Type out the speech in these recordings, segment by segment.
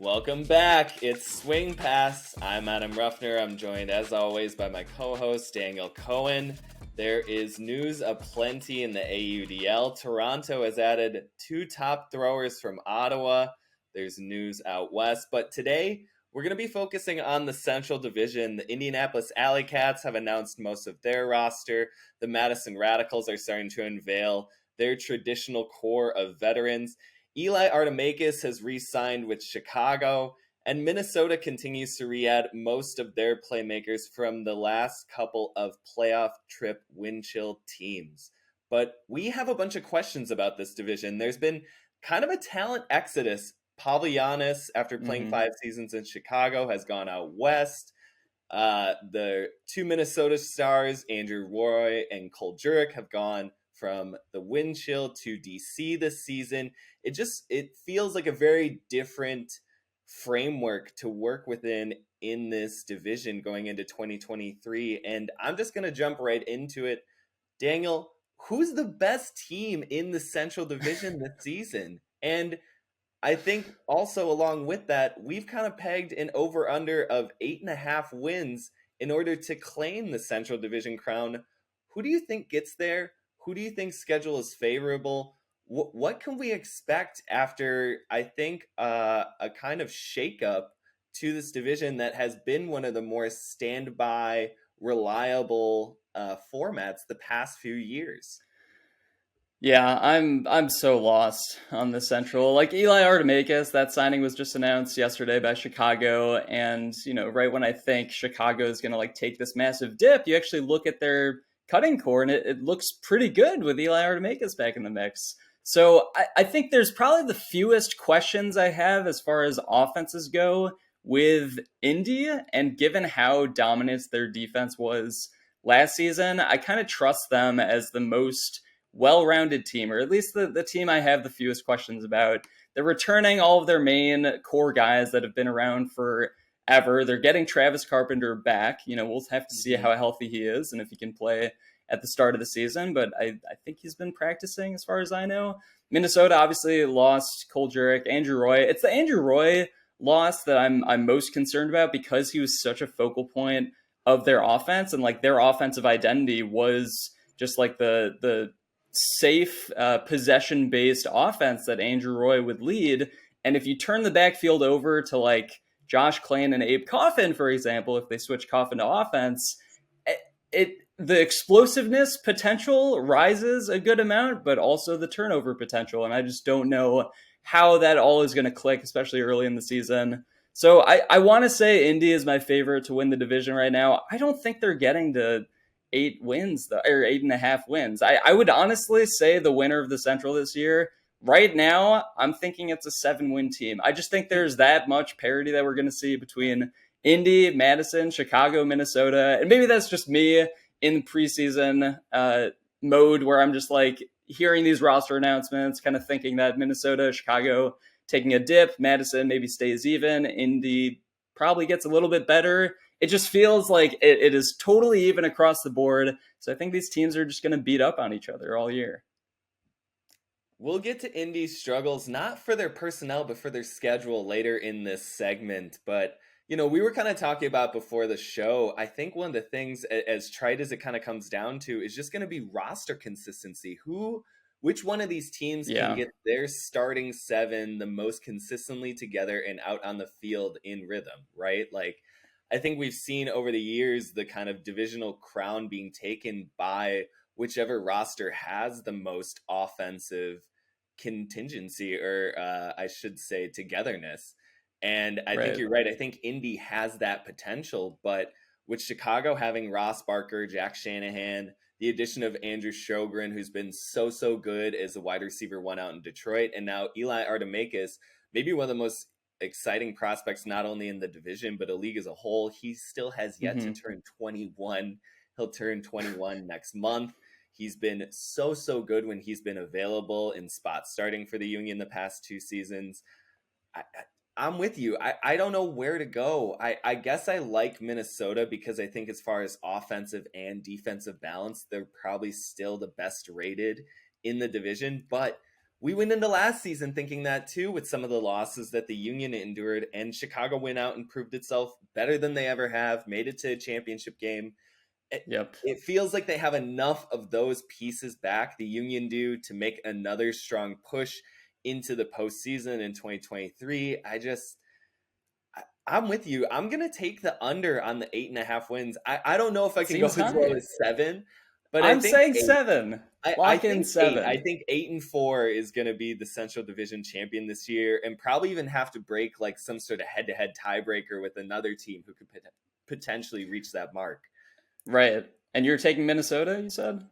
Welcome back. It's Swing Pass. I'm Adam Ruffner. I'm joined as always by my co-host Daniel Cohen. There is news aplenty in the AUDL. Toronto has added 2 top throwers from Ottawa. There's news out west, but today we're going to be focusing on the Central Division. The Indianapolis AlleyCats have announced most of their roster. The Madison Radicals are starting to unveil their traditional core of veterans. Eli Artemakis has re-signed with Chicago, and Minnesota continues to re-add most of their playmakers from the last couple of playoff trip wind-chill teams. But we have a bunch of questions about this division. There's been kind of a talent exodus. Pavlianis, after playing 5 seasons in Chicago, has gone out west. The 2 Minnesota stars, Andrew Roy and Cole Jurek, have gone from the wind chill to DC this season. It feels like a very different framework to work within in this division going into 2023. And I'm just going to jump right into it. Daniel, who's the best team in the Central Division this season? And I think also along with that, we've kind of pegged an over-under of 8.5 wins in order to claim the Central Division crown. Who do you think gets there? Who do you think's schedule is favorable? What can we expect after, I think, a kind of shakeup to this division that has been one of the more standby, reliable formats the past few years? Yeah, I'm so lost on the Central. Like Eli Artemakis, that signing was just announced yesterday by Chicago, and right when I think Chicago is going to take this massive dip, you actually look at their cutting core, and it looks pretty good with Eli Artemakis back in the mix. So I think there's probably the fewest questions I have as far as offenses go with Indy, and given how dominant their defense was last season, I kind of trust them as the most well-rounded team, or at least the team I have the fewest questions about. They're returning all of their main core guys that have been around forever. They're getting Travis Carpenter back. We'll have to see how healthy he is and if he can play at the start of the season, but I think he's been practicing as far as I know. Minnesota obviously lost Cole Jurek, Andrew Roy. It's the Andrew Roy loss that I'm most concerned about, because he was such a focal point of their offense, and their offensive identity was just the safe possession-based offense that Andrew Roy would lead. And if you turn the backfield over to Josh Klain and Abe Coffin, for example, if they switch Coffin to offense, the explosiveness potential rises a good amount, but also the turnover potential. And I just don't know how that all is going to click, especially early in the season. So I want to say Indy is my favorite to win the division right now. I don't think they're getting to 8 wins, or 8.5 wins. I would honestly say the winner of the Central this year, right now, I'm thinking it's a 7-win team. I just think there's that much parity that we're going to see between Indy, Madison, Chicago, Minnesota. And maybe that's just me in preseason mode, where I'm just hearing these roster announcements, kind of thinking that Minnesota, Chicago taking a dip, Madison maybe stays even, Indy probably gets a little bit better. It just feels like it is totally even across the board. So I think these teams are just going to beat up on each other all year. We'll get to Indy's struggles, not for their personnel, but for their schedule later in this segment. But, we were kind of talking about before the show. I think one of the things, as trite as it kind of comes down to, is just going to be roster consistency. Which one of these teams can get their starting 7 the most consistently together and out on the field in rhythm, right? I think we've seen over the years the kind of divisional crown being taken by whichever roster has the most offensive contingency, or I should say togetherness. And I think you're right. I think Indy has that potential, but with Chicago having Ross Barker, Jack Shanahan, the addition of Andrew Sjogren, who's been so good as a wide receiver 1 out in Detroit, and now Eli Artemakis, maybe one of the most exciting prospects, not only in the division, but a league as a whole. He still has yet to turn 21. He'll turn 21 next month. He's been so good when he's been available in spots starting for the Union the past 2 seasons. I'm with you. I don't know where to go. I guess I like Minnesota because I think as far as offensive and defensive balance, they're probably still the best rated in the division. But we went into last season thinking that too, with some of the losses that the Union endured, and Chicago went out and proved itself better than they ever have, made it to a championship game. Yep. It feels like they have enough of those pieces back, the Union do, to make another strong push into the postseason in 2023. I'm with you. I'm going to take the under on the 8.5 wins. I don't know if I can Seems go as low high. as 7, but I'm I think saying 8. 7. I Lock in think 7. 8. I think 8-4 is going to be the Central Division champion this year, and probably even have to break like some sort of head-to-head tiebreaker with another team who could potentially reach that mark. Right. And you're taking Minnesota, you said?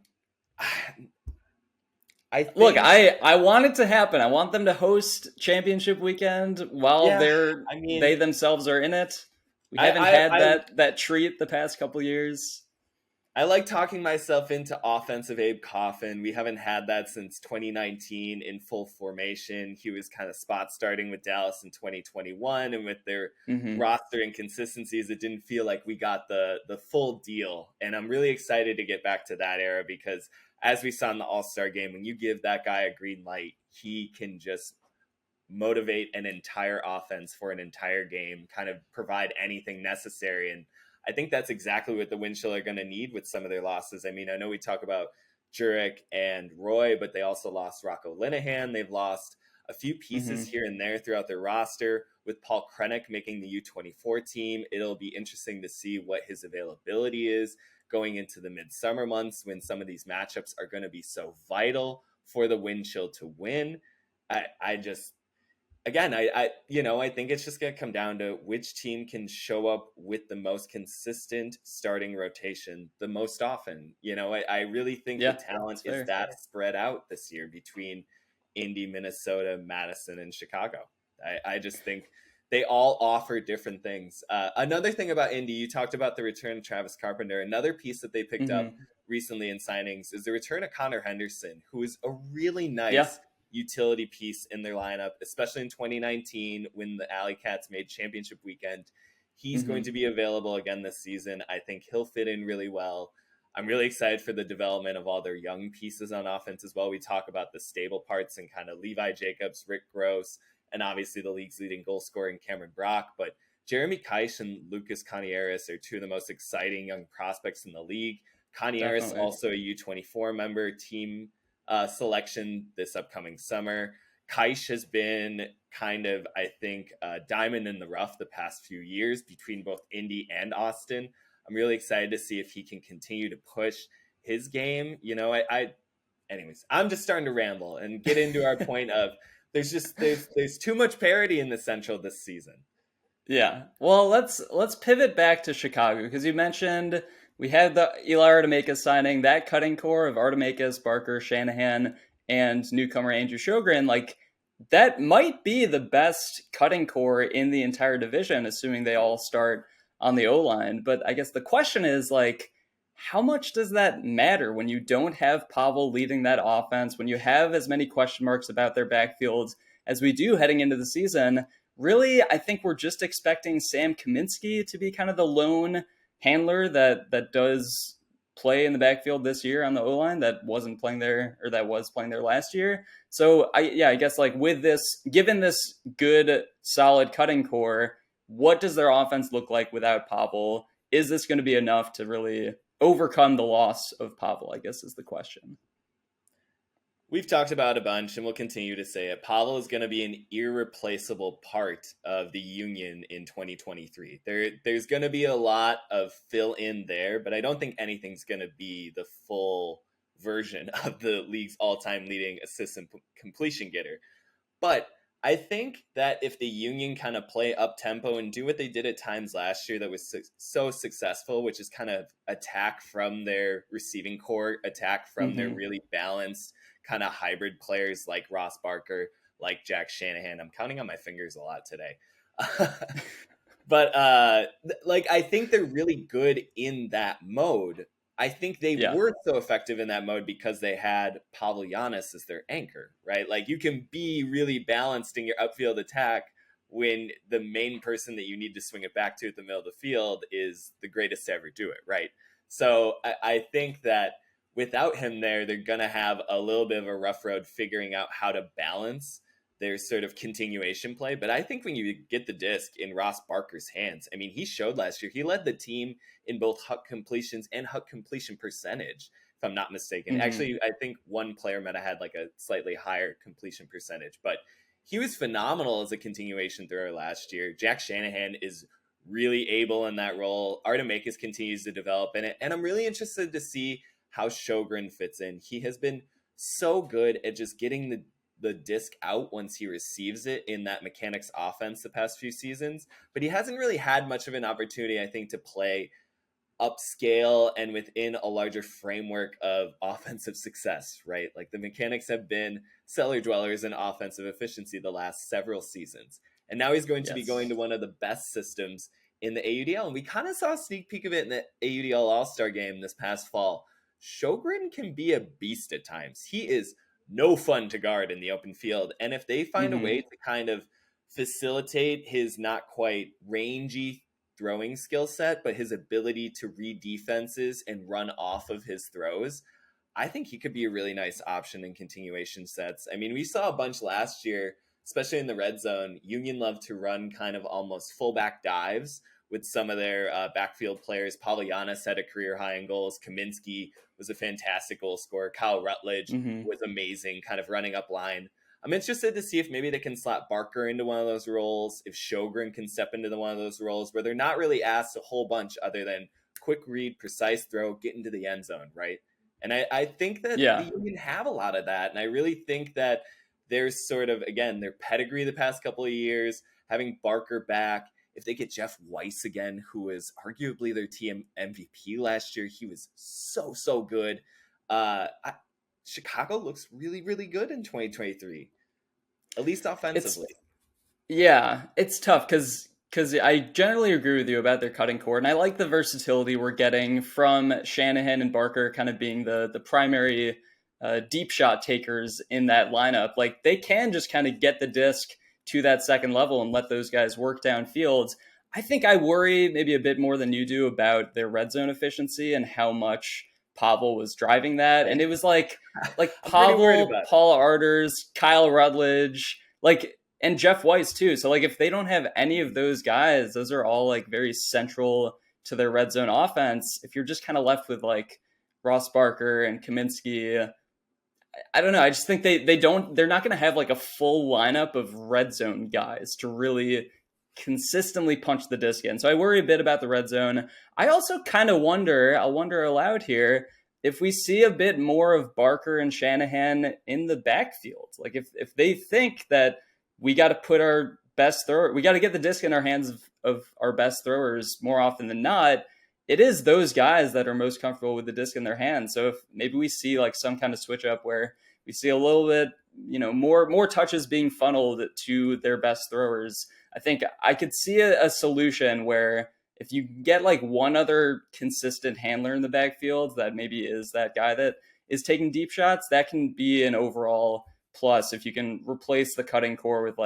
Look, I want it to happen. I want them to host championship weekend while they themselves are in it. We haven't had that treat the past couple years. I like talking myself into offensive Abe Coffin. We haven't had that since 2019 in full formation. He was kind of spot starting with Dallas in 2021, and with their roster inconsistencies, it didn't feel like we got the full deal. And I'm really excited to get back to that era because, as we saw in the All-Star game, when you give that guy a green light, he can just motivate an entire offense for an entire game, kind of provide anything necessary. And I think that's exactly what the Winchell are going to need with some of their losses. I mean, I know we talk about Jurek and Roy, but they also lost Rocco Linehan. They've lost a few pieces here and there throughout their roster. With Paul Krennic making the U24 team, it'll be interesting to see what his availability is going into the midsummer months when some of these matchups are going to be so vital for the Winchell to win. I think it's just going to come down to which team can show up with the most consistent starting rotation the most often. I really think the talent is that spread out this year between Indy, Minnesota, Madison, and Chicago. I just think they all offer different things. Another thing about Indy, you talked about the return of Travis Carpenter. Another piece that they picked up recently in signings is the return of Connor Henderson, who is a really nice utility piece in their lineup, especially in 2019 when the AlleyCats made championship weekend. He's going to be available again this season. I think he'll fit in really well. I'm really excited for the development of all their young pieces on offense as well. We talk about the stable parts and kind of Levi Jacobs, Rick Gross, and obviously the league's leading goal scorer in Cameron Brock. But Jeremy Kaish and Lucas Canieris are two of the most exciting young prospects in the league. Canieris, also a U24 member, team selection this upcoming summer. Kaish has been kind of, I think, a diamond in the rough the past few years between both Indy and Austin. I'm really excited to see if he can continue to push his game. Anyways, I'm just starting to ramble and get into our point of there's too much parity in the Central this season. Yeah. Well, let's pivot back to Chicago because you mentioned we had the Eli Artemakis signing, that cutting core of Artemakis, Barker, Shanahan, and newcomer Andrew Sjogren. Like, that might be the best cutting core in the entire division, assuming they all start on the O-line. But I guess the question is, like, how much does that matter when you don't have Pavel leading that offense, when you have as many question marks about their backfields as we do heading into the season? Really, I think we're just expecting Sam Kaminsky to be kind of the lone handler that does play in the backfield this year on the O-line that wasn't playing there, or that was playing there last year. So I guess like with this, given this good, solid cutting core, what does their offense look like without Pavel? Is this going to be enough to really overcome the loss of Pavel, I guess is the question. We've talked about a bunch, and we'll continue to say it. Pavel is going to be an irreplaceable part of the Union in 2023. There's going to be a lot of fill in there, but I don't think anything's going to be the full version of the league's all-time leading assist and completion getter. But I think that if the Union kind of play up-tempo and do what they did at times last year that was so successful, which is kind of attack from their receiving core, attack from their really balanced kind of hybrid players like Ross Barker, like Jack Shanahan. I'm counting on my fingers a lot today. But I think they're really good in that mode. I think they were so effective in that mode because they had Pavel Giannis as their anchor, right? Like, you can be really balanced in your upfield attack when the main person that you need to swing it back to at the middle of the field is the greatest to ever do it, right? So I think that without him there, they're going to have a little bit of a rough road figuring out how to balance their sort of continuation play. But I think when you get the disc in Ross Barker's hands, I mean, he showed last year, he led the team in both huck completions and huck completion percentage, if I'm not mistaken. Actually, I think one player might have had like a slightly higher completion percentage, but he was phenomenal as a continuation thrower last year. Jack Shanahan is really able in that role. Artemakis continues to develop in it. And I'm really interested to see how Sjogren fits in. He has been so good at just getting the disc out once he receives it in that Mechanix offense the past few seasons, but he hasn't really had much of an opportunity, I think, to play upscale and within a larger framework of offensive success, right? Like the Mechanix have been cellar dwellers in offensive efficiency the last several seasons. And now he's going to be going to one of the best systems in the AUDL. And we kind of saw a sneak peek of it in the AUDL All-Star game this past fall. Sjogren can be a beast at times. He is no fun to guard in the open field. And if they find a way to kind of facilitate his not quite rangy throwing skill set, but his ability to read defenses and run off of his throws, I think he could be a really nice option in continuation sets. I mean, we saw a bunch last year, especially in the red zone. Union loved to run kind of almost fullback dives with some of their backfield players. Pavlianis had a career high in goals. Kaminsky was a fantastic goal scorer. Kyle Rutledge was amazing, kind of running up line. I'm interested to see if maybe they can slot Barker into one of those roles, if Sjogren can step into one of those roles where they're not really asked a whole bunch other than quick read, precise throw, get into the end zone, right? And I think that the Union have a lot of that. And I really think that there's sort of, again, their pedigree the past couple of years, having Barker back. If they get Jeff Weiss again, who was arguably their team MVP last year, he was so good. Chicago looks really, really good in 2023, at least offensively. It's tough because I generally agree with you about their cutting core, and I like the versatility we're getting from Shanahan and Barker kind of being the primary deep shot takers in that lineup. Like they can just kind of get the disc to that second level and let those guys work downfield. I think I worry maybe a bit more than you do about their red zone efficiency and how much Pavel was driving that. And it was like Pavel, Paul Arders, Kyle Rutledge, and Jeff Weiss too. So if they don't have any of those guys, those are all very central to their red zone offense. If you're just kind of left with Ross Barker and Kaminsky, I don't know. I just think they're not going to have a full lineup of red zone guys to really consistently punch the disc in. So I worry a bit about the red zone. I also kind of I'll wonder aloud here, if we see a bit more of Barker and Shanahan in the backfield. If they think that we got to put our best thrower, we got to get the disc in our hands of our best throwers more often than not, it is those guys that are most comfortable with the disc in their hands. So if maybe we see some kind of switch up where we see a little bit, more touches being funneled to their best throwers, I think I could see a solution where if you get one other consistent handler in the backfield that maybe is that guy that is taking deep shots, that can be an overall plus if you can replace the cutting core with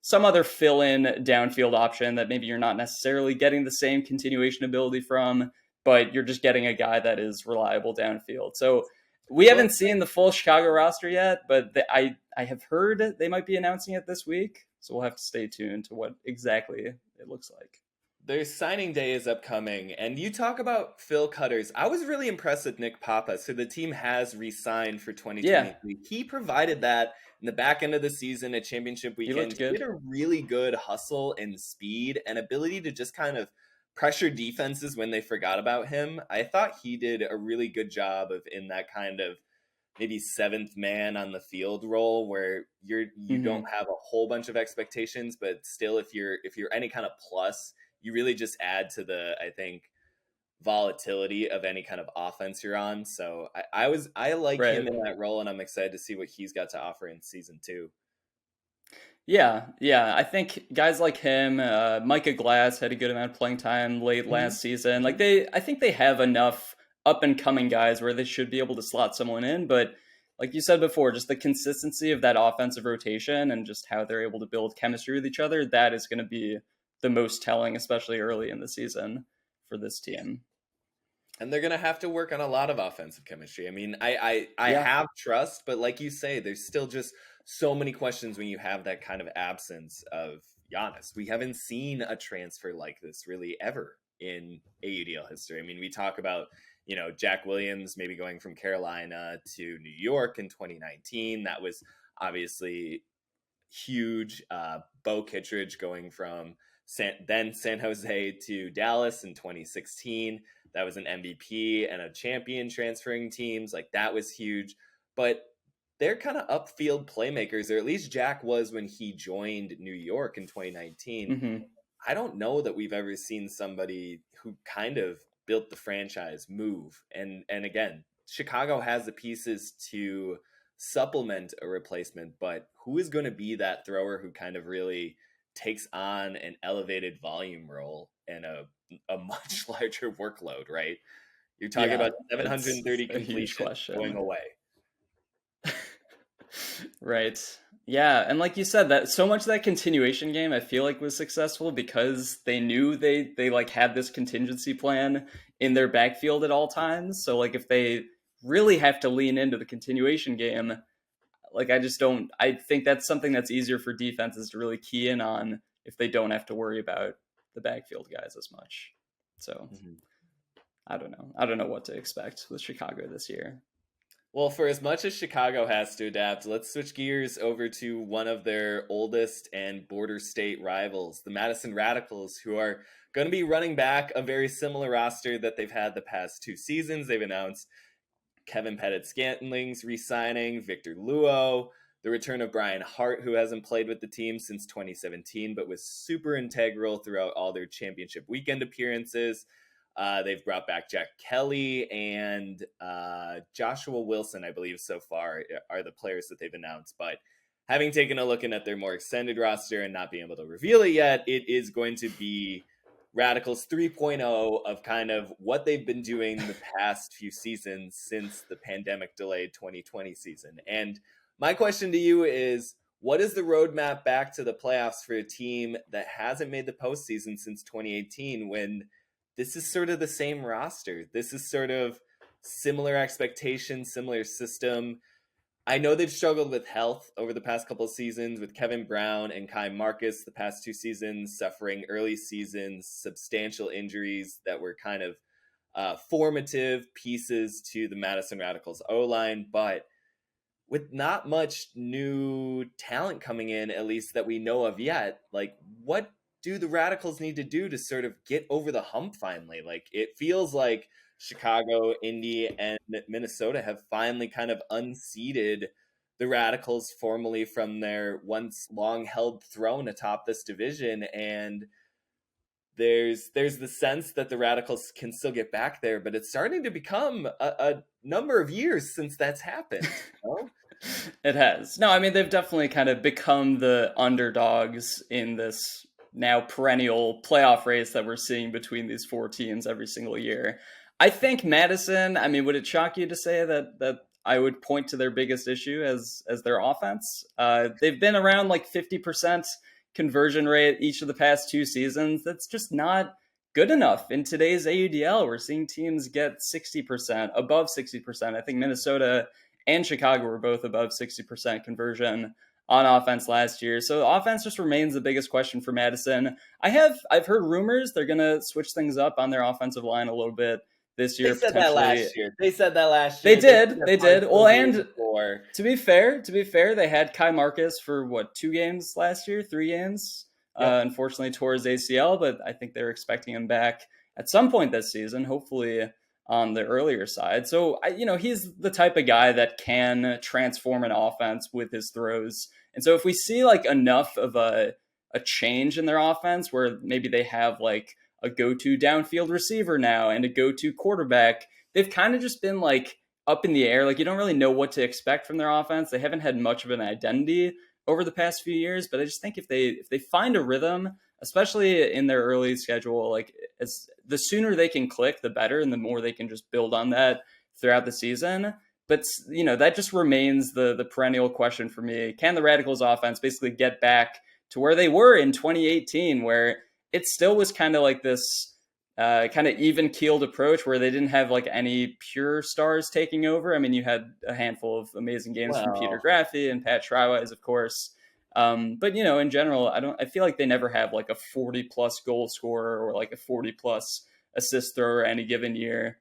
some other fill-in downfield option that maybe you're not necessarily getting the same continuation ability from, but you're just getting a guy that is reliable downfield. So we haven't seen the full Chicago roster yet, but I have heard they might be announcing it this week. So we'll have to stay tuned to what exactly it looks like. Their signing day is upcoming, and you talk about Phil Cutters. I was really impressed with Nick Papa, so the team has re-signed for 2023. Yeah. He provided that in the back end of the season at championship weekend. He had a really good hustle and speed and ability to just kind of pressure defenses when they forgot about him. I thought he did a really good job of in that kind of maybe seventh man on the field role where you don't have a whole bunch of expectations, but still if you're any kind of plus, you really just add to the, I think, volatility of any kind of offense you're on. So I like him in that role, and I'm excited to see what he's got to offer in season 2. Yeah. I think guys like him, Micah Glass had a good amount of playing time late last season. I think they have enough up and coming guys where they should be able to slot someone in. But like you said before, just the consistency of that offensive rotation and just how they're able to build chemistry with each other, that is going to be the most telling, especially early in the season for this team. And they're going to have to work on a lot of offensive chemistry. I mean, I Yeah. have trust, but like you say, there's still just so many questions when you have that kind of absence of Giannis. We haven't seen a transfer like this really ever in AUDL history. I mean, we talk about, Jack Williams maybe going from Carolina to New York in 2019. That was obviously huge. Bo Kittredge going from San Jose to Dallas in 2016. That was an MVP and a champion transferring teams. Like, that was huge. But they're kind of upfield playmakers, or at least Jack was when he joined New York in 2019. Mm-hmm. I don't know that we've ever seen somebody who kind of built the franchise move. And again, Chicago has the pieces to supplement a replacement, but who is going to be that thrower who kind of really takes on an elevated volume role and a much larger workload, right? You're talking about 730 completions going away. Right. Yeah, and like you said, that so much of that continuation game I feel like was successful because they knew they like had this contingency plan in their backfield at all times. So like if they really have to lean into the continuation game, like I think that's something that's easier for defenses to really key in on if they don't have to worry about the backfield guys as much. So I don't know what to expect with Chicago this year. Well, for as much as Chicago has to adapt, let's switch gears over to one of their oldest and border state rivals, the Madison Radicals, who are going to be running back a very similar roster that they've had the past 2 seasons. They've announced Kevin Pettit-Scantling's re-signing, Victor Luo, the return of Brian Hart, who hasn't played with the team since 2017, but was super integral throughout all their championship weekend appearances. They've brought back Jack Kelly and Joshua Wilson, I believe, so far are the players that they've announced. But having taken a look at their more extended roster and not being able to reveal it yet, it is going to be Radicals 3.0 of kind of what they've been doing the past few seasons since the pandemic delayed 2020 season. And my question to you is, what is the roadmap back to the playoffs for a team that hasn't made the postseason since 2018 when this is sort of the same roster? This is sort of similar expectations, similar system. I know they've struggled with health over the past couple of seasons with Kevin Brown and Kai Marcus the past 2 seasons, suffering early seasons, substantial injuries that were kind of formative pieces to the Madison Radicals O-line. But with not much new talent coming in, at least that we know of yet, like, what do the Radicals need to do to sort of get over the hump finally? Like, it feels like Chicago, Indy, and Minnesota have finally kind of unseated the Radicals formally from their once long-held throne atop this division. And there's the sense that the Radicals can still get back there, but it's starting to become a number of years since that's happened. You know? It has. No, I mean, they've definitely kind of become the underdogs in this now perennial playoff race that we're seeing between these 4 teams every single year. I think Madison, I mean, would it shock you to say that I would point to their biggest issue as their offense? They've been around like 50% conversion rate each of the past 2 seasons. That's just not good enough. In today's AUDL, we're seeing teams get 60%, above 60%. I think Minnesota and Chicago were both above 60% conversion on offense last year. So offense just remains the biggest question for Madison. I've heard rumors they're going to switch things up on their offensive line a little bit this year. They said that last year. They did. Well, and to be fair, they had Kai Marcus for 2 games last year, 3 games. Yep. Unfortunately tore his ACL, but I think they're expecting him back at some point this season, hopefully on the earlier side. So, he's the type of guy that can transform an offense with his throws. And so if we see like enough of a change in their offense where maybe they have like a go-to downfield receiver now and a go-to quarterback, they've kind of just been like up in the air. Like, you don't really know what to expect from their offense. They haven't had much of an identity over the past few years, but I just think if they find a rhythm, especially in their early schedule, like the sooner they can click, the better, and the more they can just build on that throughout the season. But, that just remains the perennial question for me. Can the Radicals offense basically get back to where they were in 2018, where it still was kind of like this kind of even-keeled approach where they didn't have like any pure stars taking over. I mean, you had a handful of amazing games from Peter Graffi and Pat Schreiwise, of course. But in general, I feel like they never have like a 40+ goal scorer or like a 40+ assist thrower any given year.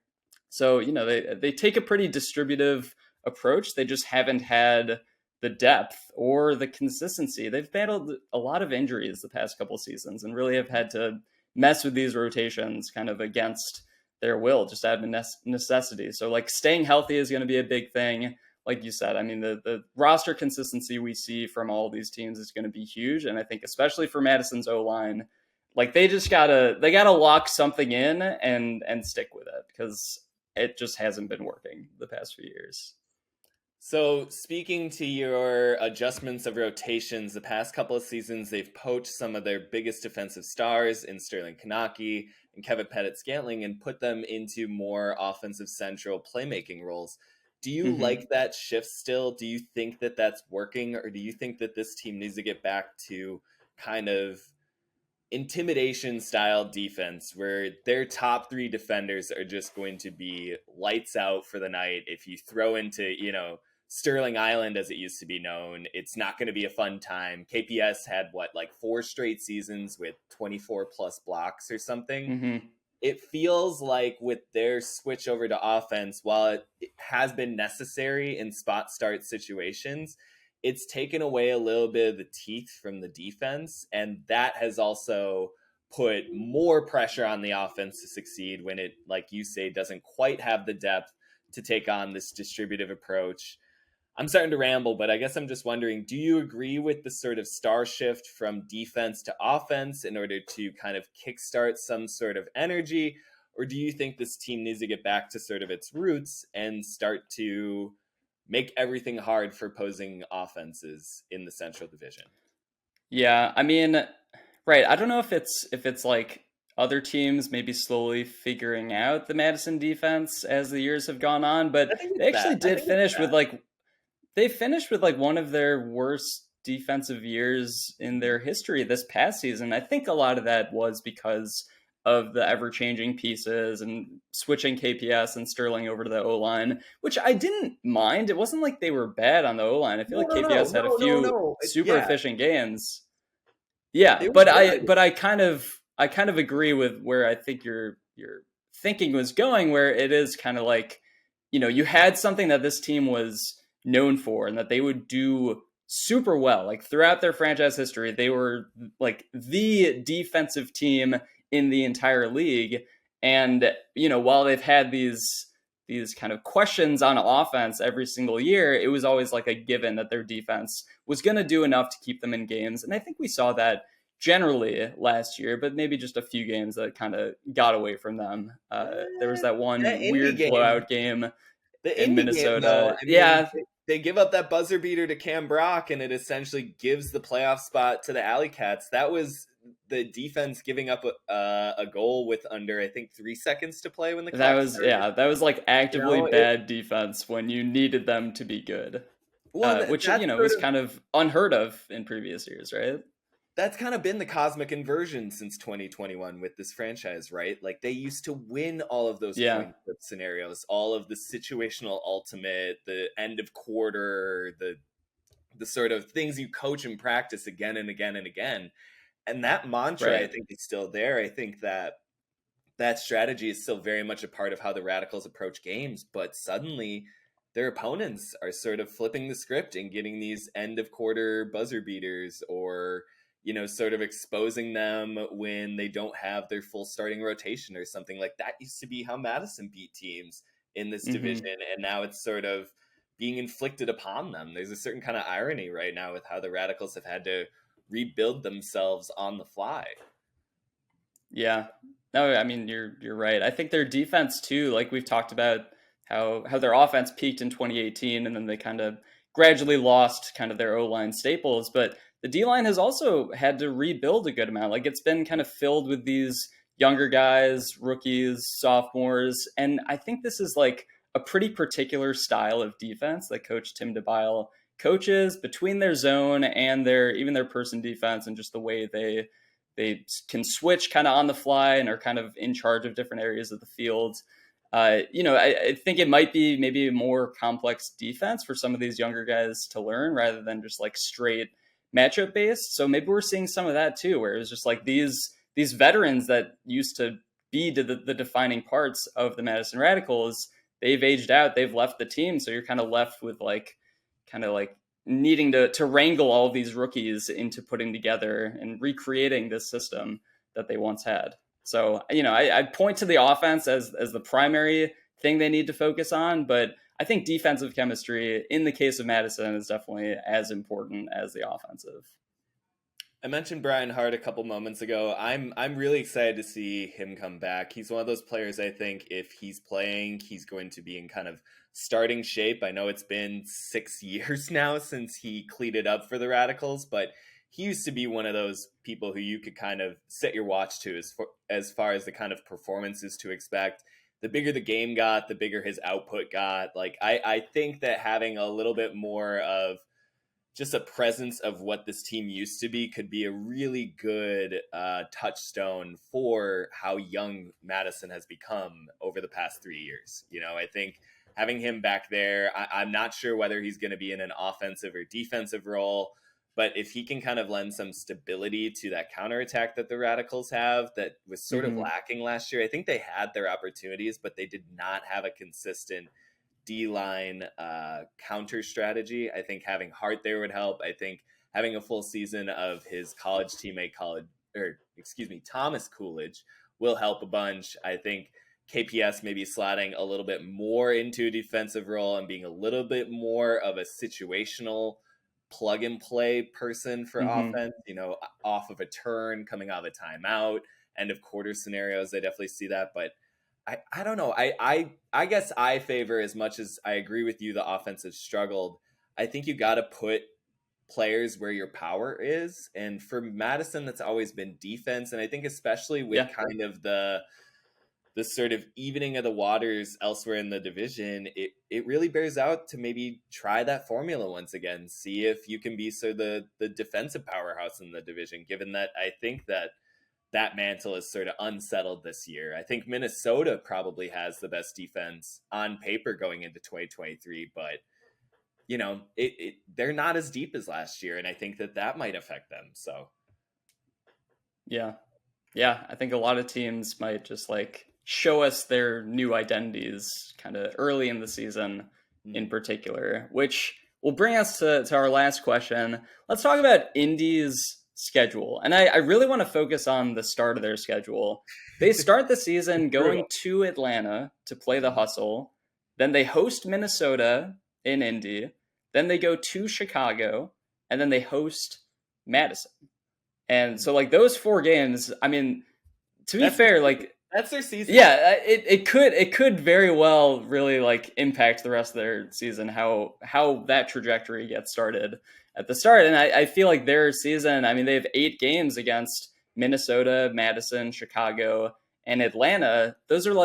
So, they take a pretty distributive approach. They just haven't had the depth or the consistency. They've battled a lot of injuries the past couple seasons and really have had to mess with these rotations kind of against their will, just out of necessity. So like staying healthy is going to be a big thing. Like you said, I mean, the roster consistency we see from all these teams is going to be huge. And I think especially for Madison's O-line, like they gotta lock something in and stick with it, because it just hasn't been working the past few years. So speaking to your adjustments of rotations, the past couple of seasons, they've poached some of their biggest defensive stars in Sterling Kanaki and Kevin Pettit-Scantling and put them into more offensive central playmaking roles. Do you like that shift still? Do you think that that's working, or do you think that this team needs to get back to kind of intimidation style defense where their top three defenders are just going to be lights out for the night? If you throw into, Sterling Island, as it used to be known, it's not going to be a fun time. KPS had 4 straight seasons with 24 plus blocks or something. It feels like with their switch over to offense, while it has been necessary in spot start situations, it's taken away a little bit of the teeth from the defense. And that has also put more pressure on the offense to succeed when it, like you say, doesn't quite have the depth to take on this distributive approach. I'm starting to ramble, but I guess I'm just wondering, do you agree with the sort of star shift from defense to offense in order to kind of kickstart some sort of energy? Or do you think this team needs to get back to sort of its roots and start to make everything hard for opposing offenses in the Central Division? Yeah, I mean, right. I don't know if it's like other teams maybe slowly figuring out the Madison defense as the years have gone on, but they actually did finish with one of their worst defensive years in their history this past season. I think a lot of that was because of the ever-changing pieces and switching KPS and Sterling over to the O-line, which I didn't mind. It wasn't like they were bad on the O-line. I feel like KPS had a few super efficient games. Yeah, but I kind of agree with where I think your thinking was going, where it is kind of like, you had something that this team was known for and that they would do super well. Like throughout their franchise history, they were like the defensive team in the entire league. And, while they've had these kind of questions on offense every single year, it was always like a given that their defense was going to do enough to keep them in games. And I think we saw that generally last year, but maybe just a few games that kind of got away from them. There was that one weird blowout game in Minnesota. They give up that buzzer beater to Cam Brock, and it essentially gives the playoff spot to the AlleyCats. That was the defense giving up a goal with under, I think, 3 seconds to play when the clock started. That was like actively bad defense when you needed them to be good. Which was kind of unheard of in previous years, right? That's kind of been the cosmic inversion since 2021 with this franchise, right? Like they used to win all of those coin flip scenarios, all of the situational ultimate, the end of quarter, the sort of things you coach and practice again and again and again. And that mantra, I think, is still there. I think that strategy is still very much a part of how the Radicals approach games, but suddenly their opponents are sort of flipping the script and getting these end of quarter buzzer beaters, or sort of exposing them when they don't have their full starting rotation or something like that. Used to be how Madison beat teams in this division, and now it's sort of being inflicted upon them. There's a certain kind of irony right now with how the Radicals have had to rebuild themselves on the fly. Yeah. No, I mean, you're right. I think their defense too, like we've talked about how their offense peaked in 2018 and then they kind of gradually lost kind of their O-line staples, but the D-line has also had to rebuild a good amount. Like it's been kind of filled with these younger guys, rookies, sophomores. And I think this is like a pretty particular style of defense that Coach Tim DeBile coaches, between their zone and their person defense and just the way they they can switch kind of on the fly and are kind of in charge of different areas of the field. I think it might be maybe a more complex defense for some of these younger guys to learn rather than just like straight matchup based. So maybe we're seeing some of that too, where it's just like these veterans that used to be the defining parts of the Madison Radicals, they've aged out, they've left the team. So you're kind of left with kind of needing to wrangle all of these rookies into putting together and recreating this system that they once had. So, I point to the offense as the primary thing they need to focus on, but I think defensive chemistry in the case of Madison is definitely as important as the offensive. I mentioned Brian Hart a couple moments ago. I'm really excited to see him come back. He's one of those players, I think, if he's playing, he's going to be in kind of starting shape. I know it's been 6 years now since he cleated up for the Radicals, but he used to be one of those people who you could kind of set your watch to as far as the kind of performances to expect. The bigger the game got, the bigger his output got. Like, I think that having a little bit more of just a presence of what this team used to be could be a really good touchstone for how young Madison has become over the past 3 years. I think having him back there, I'm not sure whether he's going to be in an offensive or defensive role, but if he can kind of lend some stability to that counterattack that the Radicals have that was sort of lacking last year. I think they had their opportunities, but they did not have a consistent D-line counter strategy. I think having Hart there would help. I think having a full season of his college teammate, Thomas Coolidge will help a bunch. I think KPS maybe slotting a little bit more into a defensive role and being a little bit more of a situational plug and play person for offense, off of a turn, coming out of a timeout, end of quarter scenarios. I definitely see that, but I don't know. I guess I favor, as much as I agree with you, the offense has struggled. I think you got to put players where your power is. And for Madison, that's always been defense. And I think especially with kind of the sort of evening of the waters elsewhere in the division, it really bears out to maybe try that formula once again. See if you can be the defensive powerhouse in the division, given that I think that mantle is sort of unsettled this year. I think Minnesota probably has the best defense on paper going into 2023, but they're not as deep as last year, and I think that might affect them. So yeah, I think a lot of teams might just show us their new identities kind of early in the season in particular, which will bring us to our last question. Let's talk about Indy's schedule. And I really want to focus on the start of their schedule. They start the season going to Atlanta to play the Hustle. Then they host Minnesota in Indy. Then they go to Chicago. And then they host Madison. And so those 4 games, I mean, to be fair, that's their season. Yeah, it could very well really impact the rest of their season, how that trajectory gets started at the start. And I feel like their season, I mean, they have 8 games against Minnesota, Madison, Chicago, and Atlanta. Those are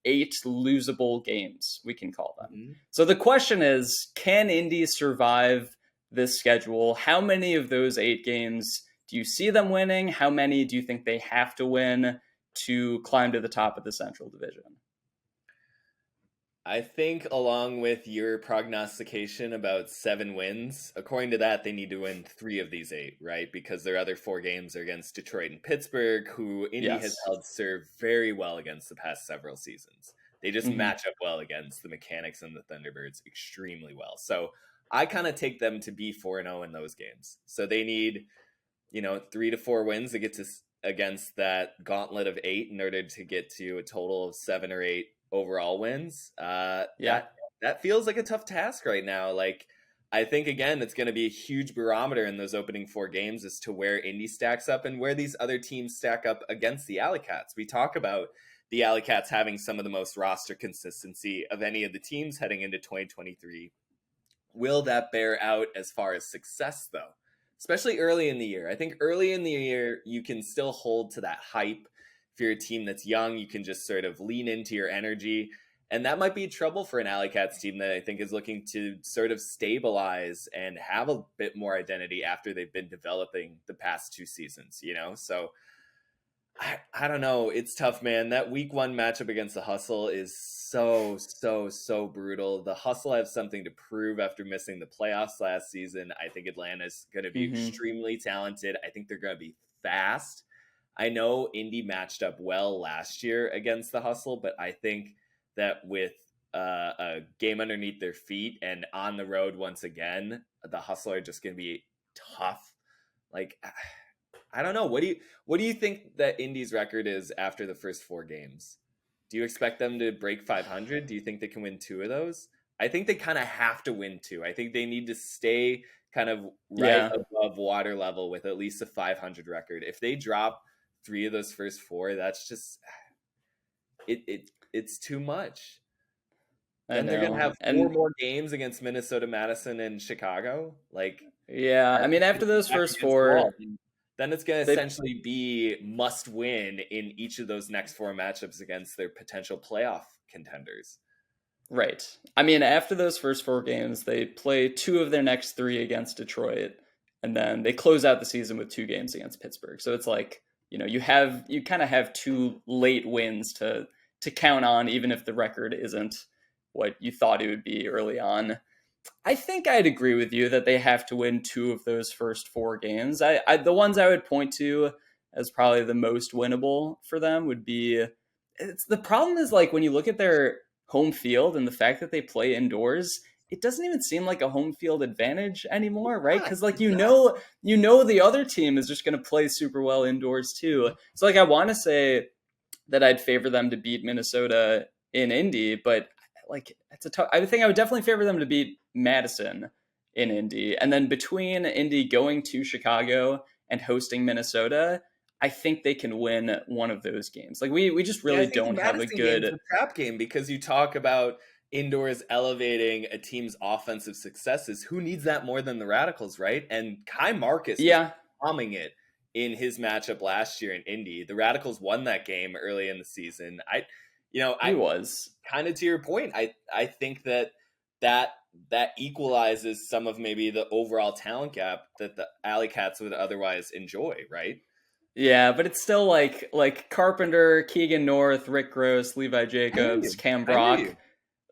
8 losable games, we can call them. So the question is, can Indy survive this schedule? How many of those 8 games do you see them winning? How many do you think they have to win to climb to the top of the Central Division? I think, along with your prognostication about 7 wins, according to that, they need to win 3 of these 8, right? Because their other 4 games are against Detroit and Pittsburgh, who Indy has held serve very well against the past several seasons. They just match up well against the Mechanix and the Thunderbirds extremely well. So I kind of take them to be 4-0 in those games. So they need, 3 to 4 wins to get to against that gauntlet of 8 in order to get to a total of 7 or 8 overall wins. That feels like a tough task right now. I think, again, it's going to be a huge barometer in those opening 4 games as to where Indy stacks up and where these other teams stack up against the AlleyCats. We talk about the AlleyCats having some of the most roster consistency of any of the teams heading into 2023. Will that bear out as far as success, though? Especially early in the year. I think early in the year, you can still hold to that hype. If you're a team that's young, you can just sort of lean into your energy. And that might be trouble for an AlleyCats team that I think is looking to sort of stabilize and have a bit more identity after they've been developing the past 2 seasons, So I don't know. It's tough, man. That week 1 matchup against the Hustle is so brutal. The Hustle have something to prove after missing the playoffs last season. I think Atlanta's going to be extremely talented. I think they're going to be fast. I know Indy matched up well last year against the Hustle, but I think that with a game underneath their feet and on the road once again, the Hustle are just going to be tough. Like, I don't know. What do you think that Indy's record is after the first 4 games? Do you expect them to break 500? Do you think they can win 2 of those? I think they kind of have to win 2. I think they need to stay kind of right above water level with at least a 500 record. If they drop 3 of those first 4, that's just it's too much. Then they're gonna have 4 more games against Minnesota, Madison, and Chicago. Like, I mean, after those first 4. Then it's going to essentially be must win in each of those next 4 matchups against their potential playoff contenders. Right. I mean, after those first 4 games, they play 2 of their next 3 against Detroit, and then they close out the season with 2 games against Pittsburgh. So it's like, you kind of have 2 late wins to count on, even if the record isn't what you thought it would be early on. I think I'd agree with you that they have to win 2 of those first 4 games. The ones I would point to as probably the most winnable for them would be, the problem is, like, when you look at their home field and the fact that they play indoors, it doesn't even seem like a home field advantage anymore, right? Because like the other team is just going to play super well indoors too. So like I want to say that I'd favor them to beat Minnesota in Indy, but like it's a tough. I think I would definitely favor them to beat Madison in Indy, and then between Indy going to Chicago and hosting Minnesota, I think they can win one of those games. Like we just really don't have a good trap game, because you talk about indoors elevating a team's offensive successes. Who needs that more than the Radicals, right? And Kai Marcus was bombing it in his matchup last year in Indy. The Radicals won that game early in the season. I was kind of to your point. I think that equalizes some of maybe the overall talent gap that the AlleyCats would otherwise enjoy, right? Yeah, but it's still like Carpenter, Keegan North, Rick Gross, Levi Jacobs, Cam Brock.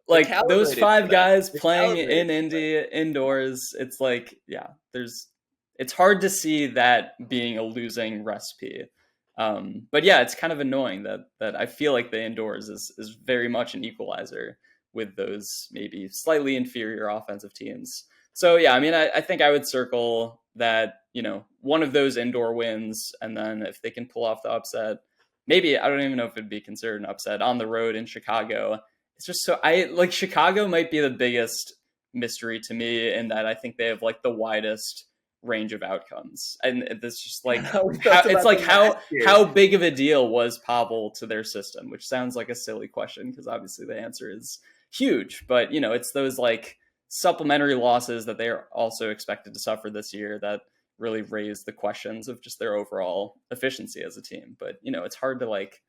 Like those 5 guys playing in Indy indoors, it's like, it's hard to see that being a losing recipe. But yeah, it's kind of annoying that I feel like the indoors is very much an equalizer with those maybe slightly inferior offensive teams. So yeah, I mean, I think I would circle that, one of those indoor wins, and then if they can pull off the upset, maybe, I don't even know if it'd be considered an upset on the road in Chicago. It's just Chicago might be the biggest mystery to me in that I think they have like the widest range of outcomes. And it's just like, how big of a deal was Pavel to their system, which sounds like a silly question because obviously the answer is huge, but it's those like supplementary losses that they're also expected to suffer this year that really raise the questions of just their overall efficiency as a team. But, it's hard to like,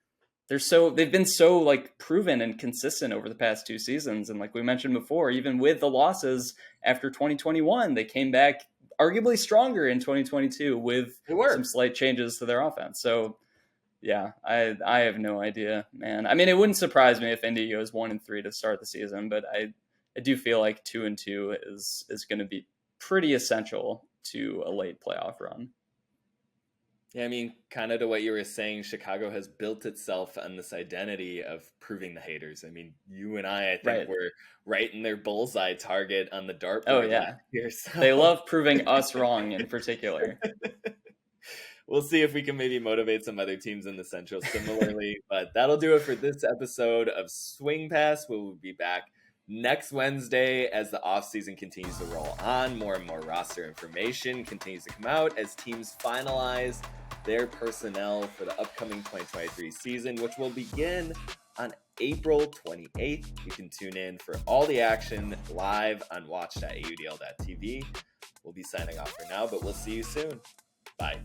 they've been so like proven and consistent over the past 2 seasons. And like we mentioned before, even with the losses after 2021, they came back arguably stronger in 2022 with some slight changes to their offense. So yeah, I have no idea, man. I mean, it wouldn't surprise me if Indy goes 1-3 to start the season, but I do feel like 2-2 is going to be pretty essential to a late playoff run. Yeah, I mean, kind of to what you were saying, Chicago has built itself on this identity of proving the haters. I mean, you and I think were right in their bullseye target on the dartboard. Oh, yeah. Year, so. They love proving us wrong in particular. We'll see if we can maybe motivate some other teams in the Central similarly. But that'll do it for this episode of Swing Pass. We'll be back next Wednesday as the offseason continues to roll on. More and more roster information continues to come out as teams finalize their personnel for the upcoming 2023 season, which will begin on April 28th. You can tune in for all the action live on watch.audl.tv. We'll be signing off for now, but we'll see you soon. Bye.